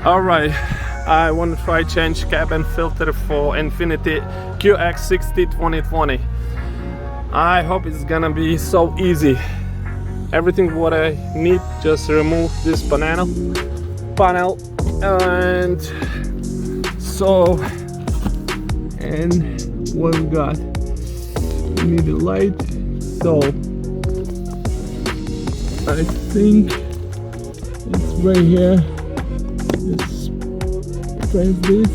Alright, I want to try change cabin filter for Infiniti QX60 2020. I hope it's gonna be so easy. Everything what I need, just remove this panel and what we got, we need a light, so I think it's right here. Just press this.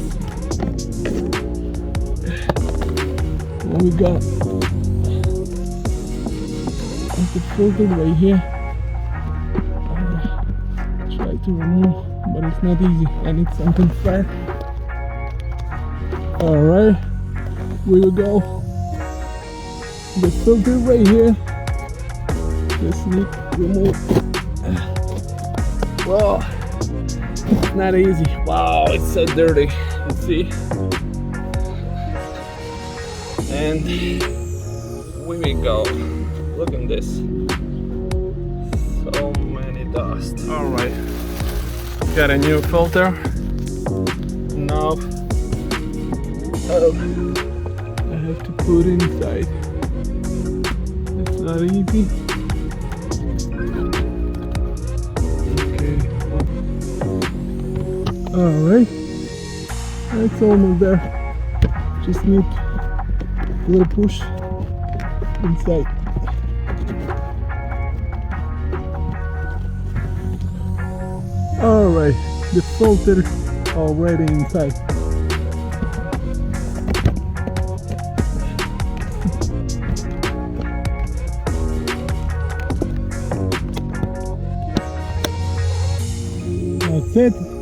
What we got? The filter right here. Try to remove, but it's not easy. I need something flat. Alright, we will go. The filter right here. Just need to remove. Whoa, it's not easy. Wow, it's so dirty. You see? And we will go. Look at this. So many dust. Alright. Got a new filter. Now I have to put inside. It's not easy. Okay. Alright. It's almost there. Just need a little push inside. Alright, the filter already inside. That's it.